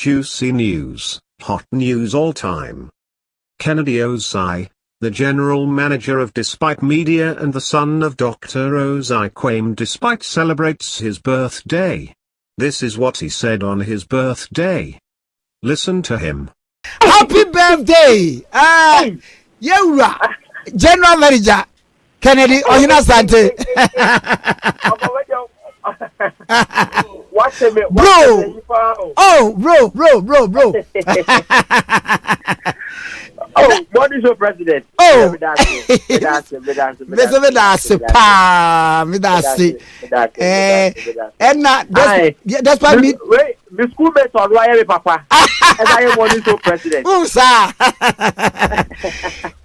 Juicy news, hot news all time. Kennedy OSEI, the general manager of Despite Media and the son of Dr. OSEI KWAME Despite celebrates his birthday. This is what he said on his birthday. Listen to him. Happy birthday! Yewra, general manager, Kennedy Ohina Sante. Bro! Oh, bro. Oh, what is your president? Oh, Medasi. And that's why me. Wait, the schoolmates are royal, Papa. And I am one is president. Oh, sir.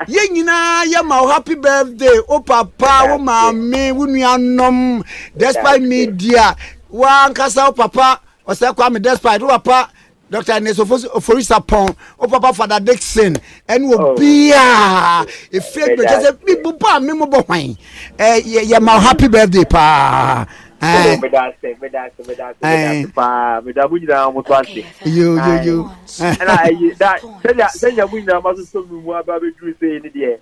Yama, happy birthday. Oh, Papa, oh, Mammy, we despite media. One Casa, Papa, or Sir Kwame, despite Papa. Dr. Neso for his upon, oh Papa Father Dixon, and will be a favorite as a people, memorable wine. My happy birthday, Pa. You. And that send your winner must so more about you say in the day.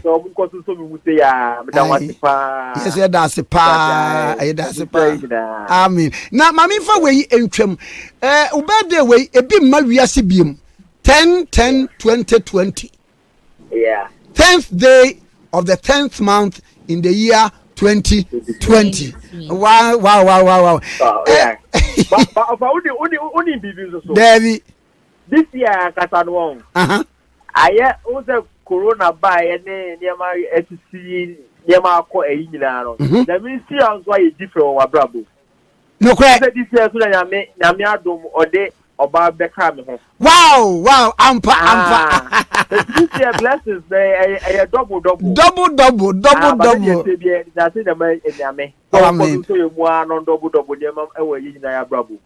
So, because so we would say, yes, that's a pa. That's a pa. I mean, now, Mammy, for way in trim, birthday way, a bit Maria Sibium 10/10/2020. Yeah, 10th day of the 10th month in the year 2020. Wow. Yeah. But only individuals. David. This year, Casanwong. I also Corona by and near my SC near my core a year. That means see why it's different or bravo. No crack. This year, so I may Namiadum or day or Beckham. Wow, ampa. This year blessings, they double. Double. That's it, Amen.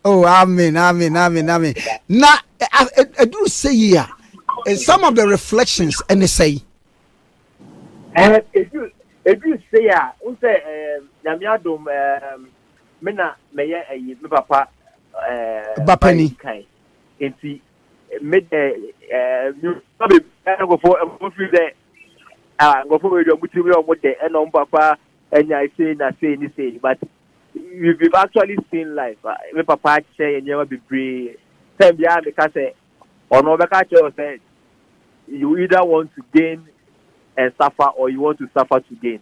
Oh, amen. Now, I do say here, some of the reflections, and they say, if you say, who say, Namiadum, Mena, Mayor, Papa, Bapani, and see, mid you go for there. Go for your material with the and on Papa, and I say, but we've actually seen life. My Papa say, and never be free. Same behind because or no, because said you either want to gain and suffer, or you want to suffer to gain.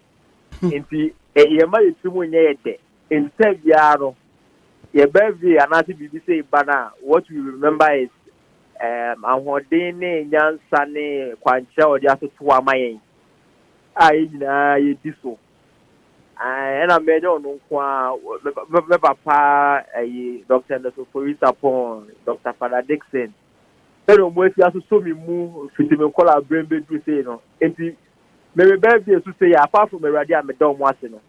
In the you might in same year, your birthday, and I think you say, Bana, what we remember is Ahodene, Yansane, Quancha, or just to Amayaw. I did so. And I made on Papa, Dr. Neso for his upon Dr. Father Dixon. Pero mo fi aso so mi mu fiti me call brain be do say no enti me birthday so say apart from Eradi am don mo ase no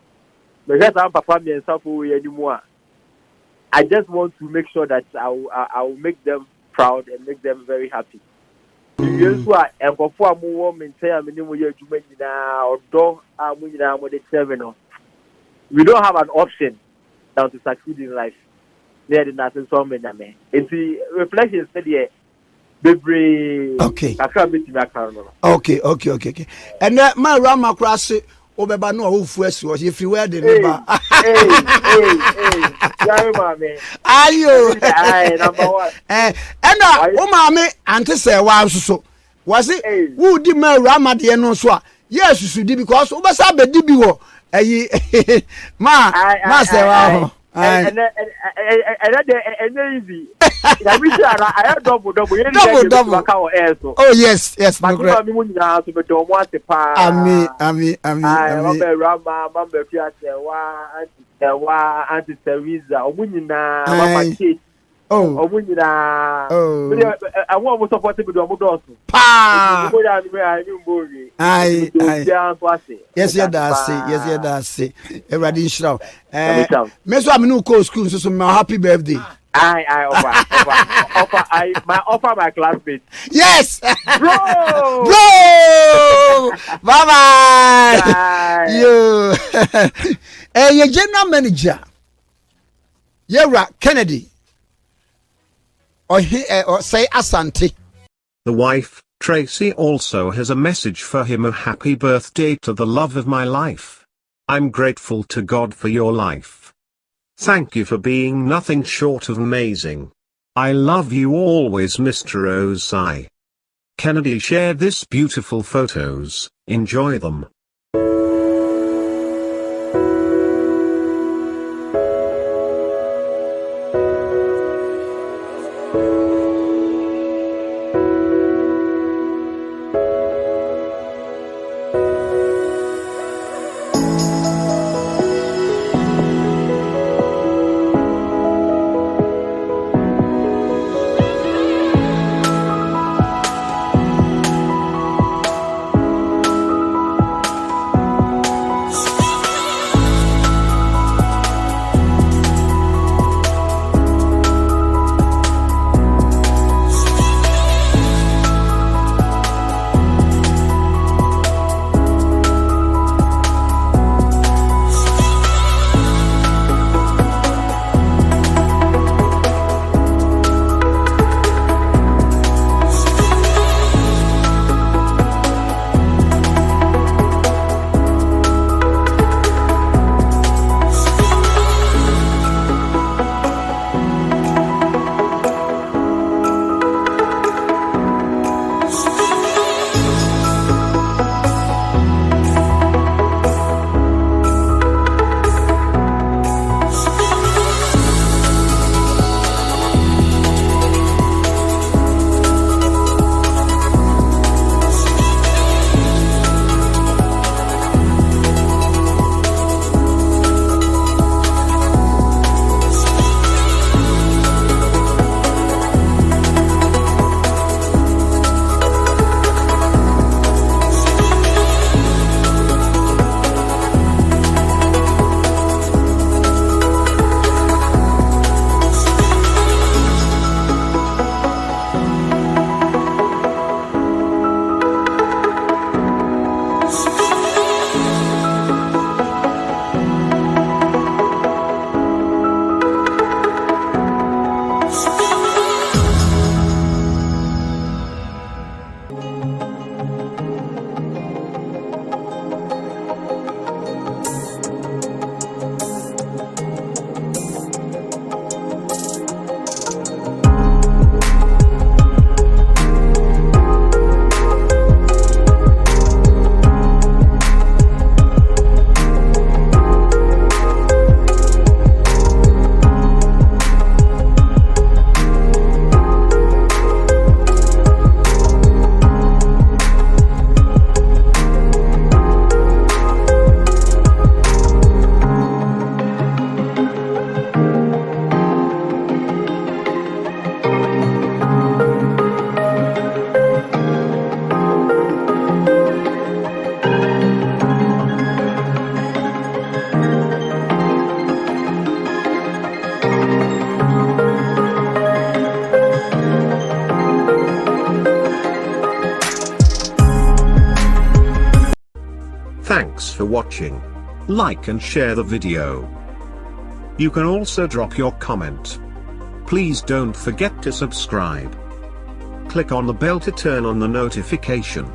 me get am papa me ensafo we animu a I just want to make sure that I will make them proud and make them very happy. Yes, what enkofo amu maintain am ni mo ye adwuma nyina odo amu nyina mo de serve no. We don't have an option now to succeed in life. There is nothing so many me. Enti reflection study okay. Okay. And my Rama cross Obeba no Ufus was if you were the neighbor. Ayo, number one. And Omame, Auntie say, wow, so was it? Who did my Rama the Enoswa? Yes, you should because Obasabe Dibiwo. Ma say, wow. And easy. I have double. Oh yes. Auntie Teresa, oh, I want to support the Mudos. Pa! Yes, you say. Everybody shout. Miss Aminu Coast School, so my happy birthday. I offer my classmates. Yes, bro. Bye. You, your general manager, Yera Kennedy. OSEI Asante. The wife, Tracy, also has a message for him of happy birthday to the love of my life. I'm grateful to God for your life. Thank you for being nothing short of amazing. I love you always, Mr. OSEI. Kennedy shared this beautiful photos. Enjoy them. Thanks for watching. Like and share the video. You can also drop your comment. Please don't forget to subscribe. Click on the bell to turn on the notification.